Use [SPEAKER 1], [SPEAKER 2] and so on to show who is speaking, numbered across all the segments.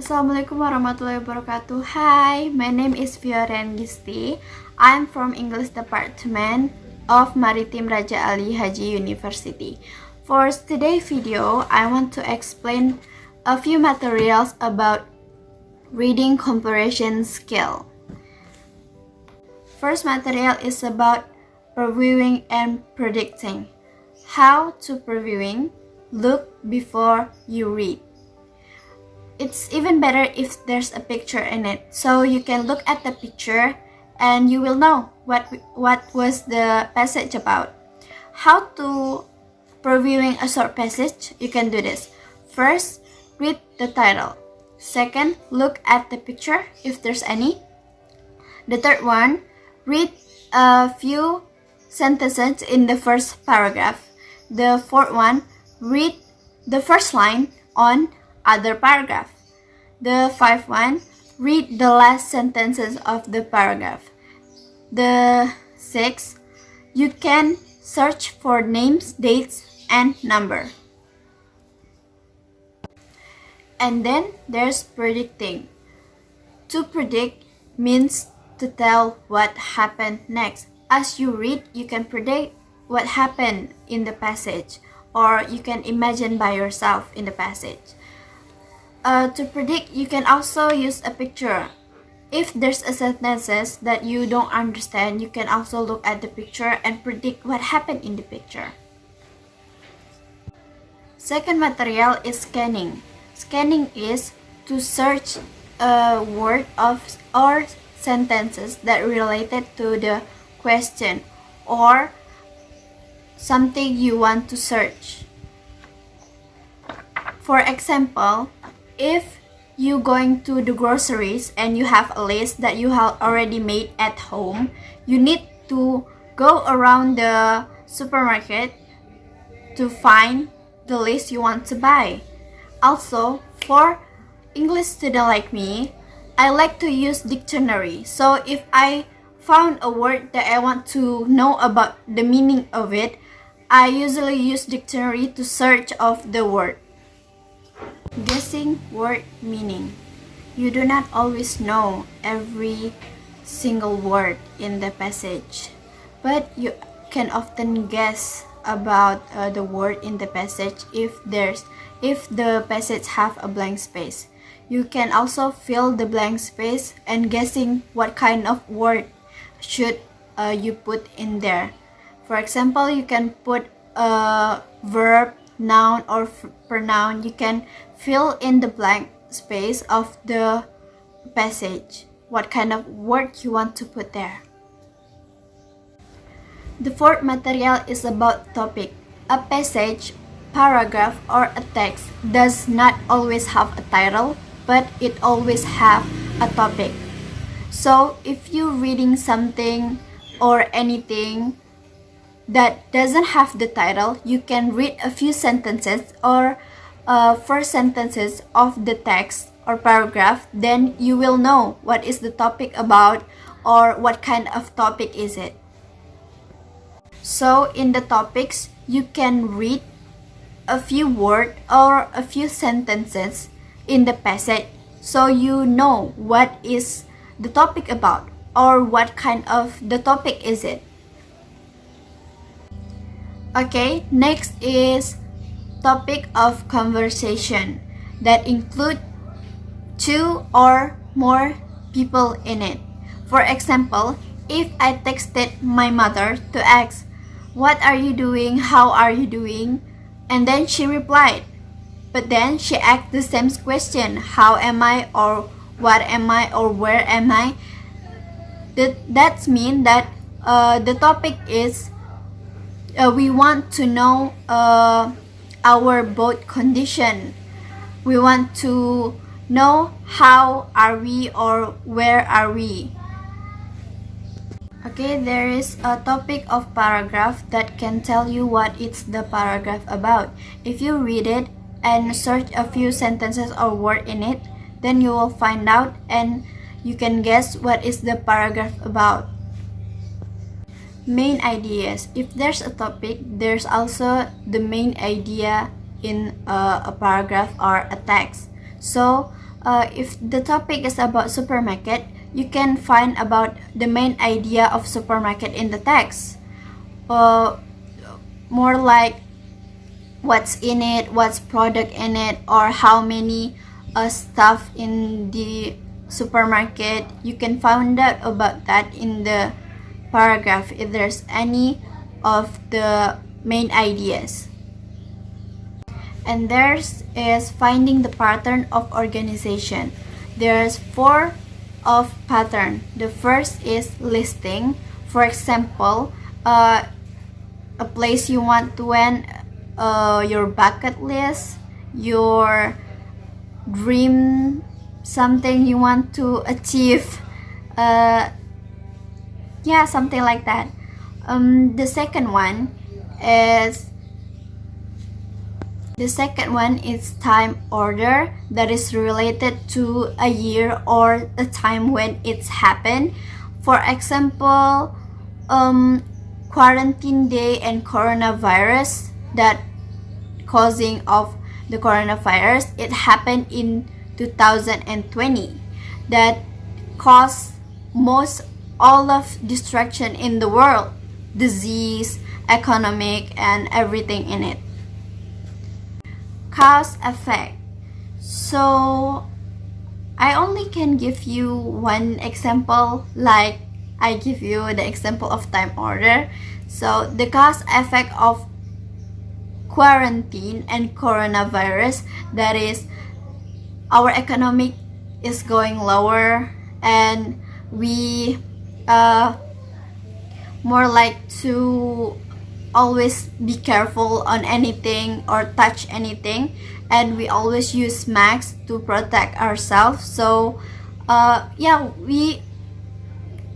[SPEAKER 1] Assalamualaikum warahmatullahi wabarakatuh. Hi, my name is Fiorian Gisti. I'm from English Department of Maritim Raja Ali Haji University. For today's video, I want to explain a few materials about reading comprehension skill. First material is about previewing and predicting. How to previewing? Look before you read. It's even better if there's a picture in it, so you can look at the picture and you will know what was the passage about. How to previewing a short passage? You can do this. First, read the title. Second, look at the picture if there's any. The third one, read a few sentences in the first paragraph. The fourth one, read the first line on other paragraph. The fifth one, read the last sentences of the paragraph. The sixth, you can search for names, dates, and number. And then there's predicting. To predict means to tell what happened next. As you read, you can predict what happened in the passage, or you can imagine by yourself in the passage. To predict, you can also use a picture. If there's a sentences that you don't understand, you can also look at the picture and predict what happened in the picture. Second material is scanning. Scanning is to search a word or sentences that related to the question or something you want to search. For example, if you going to the groceries and you have a list that you have already made at home, you need to go around the supermarket to find the list you want to buy. Also, for English student like me, I like to use dictionary. So if I found a word that I want to know about the meaning of it, I usually use dictionary to search of the word. Guessing word meaning. You do not always know every single word in the passage, but you can often guess about the word in the passage if the passage have a blank space. You can also fill the blank space and guessing what kind of word should you put in there. For example, you can put a verb, noun, or pronoun. You can fill in the blank space of the passage, what kind of word you want to put there. The fourth material is about topic. A passage, paragraph, or a text does not always have a title, but it always have a topic. So if you're reading something or anything that doesn't have the title, you can read a few sentences or first sentences of the text or paragraph, then you will know what is the topic about or what kind of topic is it. So in the topics, you can read a few words or a few sentences in the passage, so you know what is the topic about or what kind of the topic is it. Okay, next is topic of conversation that include two or more people in it. For example, if I texted my mother to ask, "What are you doing? How are you doing?" and then she replied, but then she asked the same question, "How am I?" or "What am I?" or "Where am I?" That means that the topic is we want to know our both condition. We want to know how are we or where are we. Okay, there is a topic of paragraph that can tell you what is the paragraph about. If you read it and search a few sentences or word in it, then you will find out and you can guess what is the paragraph about. Main ideas. If there's a topic, there's also the main idea in a paragraph or a text. So if the topic is about supermarket, you can find about the main idea of supermarket in the text. More like what's in it, what's product in it, or how many stuff in the supermarket. You can find out about that in the paragraph if there's any of the main ideas. And there's is finding the pattern of organization. There's 4 of pattern. The first is listing. For example, a place you want to win, your bucket list, your dream, something you want to achieve, yeah, something like that. The second one is time order, that is related to a year or a time when it's happened. For example, quarantine day and coronavirus, that causing of the coronavirus, it happened in 2020. That caused most all of destruction in the world, disease, economic, and everything in it. Cause effect. So I only can give you one example, like I give you the example of time order. So the cause effect of quarantine and coronavirus, that is our economic is going lower, and we more like to always be careful on anything or touch anything, and we always use masks to protect ourselves. So yeah, we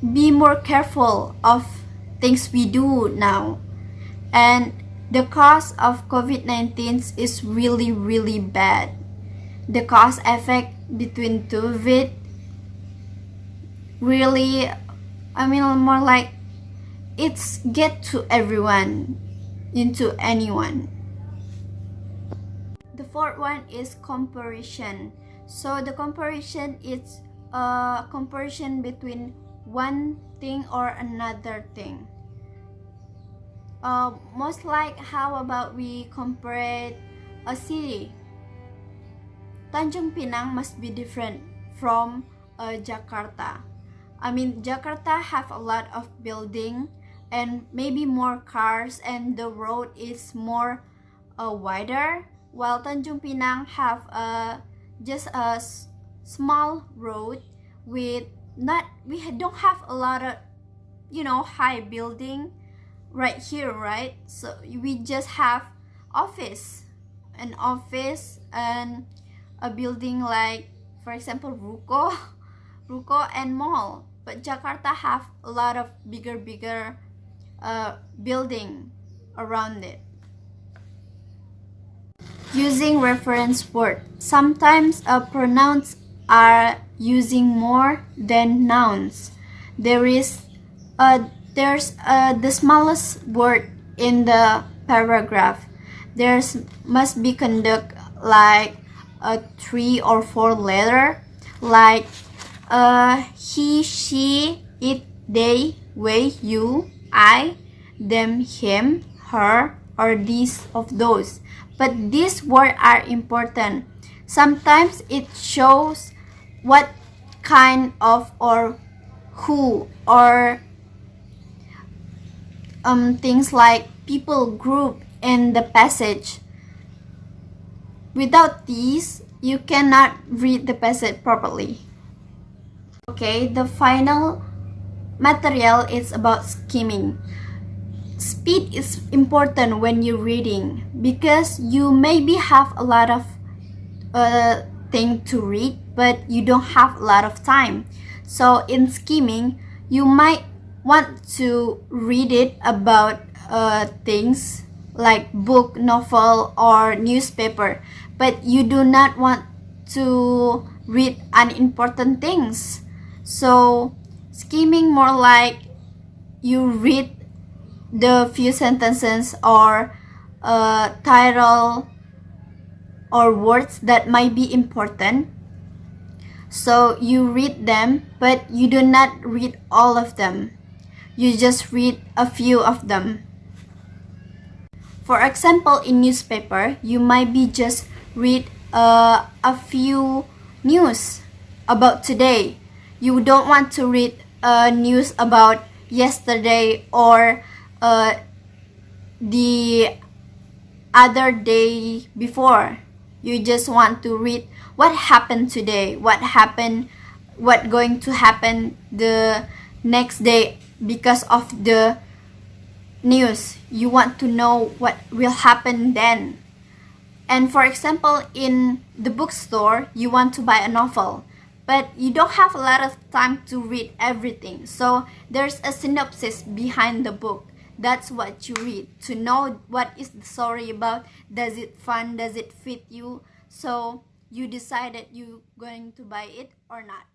[SPEAKER 1] be more careful of things we do now. And the cause of COVID-19 is really bad. The cause effect between two of it really, I mean, more like it's get to everyone, into anyone. The fourth one is comparison. So the comparison is a comparison between one thing or another thing. Most like, how about we compare a city? Tanjung Pinang must be different from Jakarta. I mean, Jakarta have a lot of building and maybe more cars, and the road is more wider, while Tanjung Pinang have just a small road with we don't have a lot of high building right here, right? So we just have an office and a building, like for example ruko and mall. But Jakarta have a lot of bigger building around it. Using reference word. Sometimes pronouns are using more than nouns. There's the smallest word in the paragraph. Must be conduct like a 3 or 4 letter, like he, she, it, they, we, you, I, them, him, her, or these of those. But these words are important. Sometimes it shows what kind of or who, or things like people group in the passage. Without these, you cannot read the passage properly. Okay, the final material is about skimming. Speed is important when you're reading, because you maybe have a lot of thing to read, but you don't have a lot of time. So in skimming, you might want to read it about things like book, novel, or newspaper, but you do not want to read unimportant things. So skimming, more like you read the few sentences or title or words that might be important, So you read them, but you do not read all of them. You just read a few of them. For example, in newspaper, you might be just read a few news about today. You don't want to read news about yesterday or the other day before. You just want to read what happened today, what going to happen the next day because of the news. You want to know what will happen then. And for example, in the bookstore, you want to buy a novel, but you don't have a lot of time to read everything. So there's a synopsis behind the book. That's what you read to know what is the story about. Does it fun? Does it fit you? So you decided you going to buy it or not.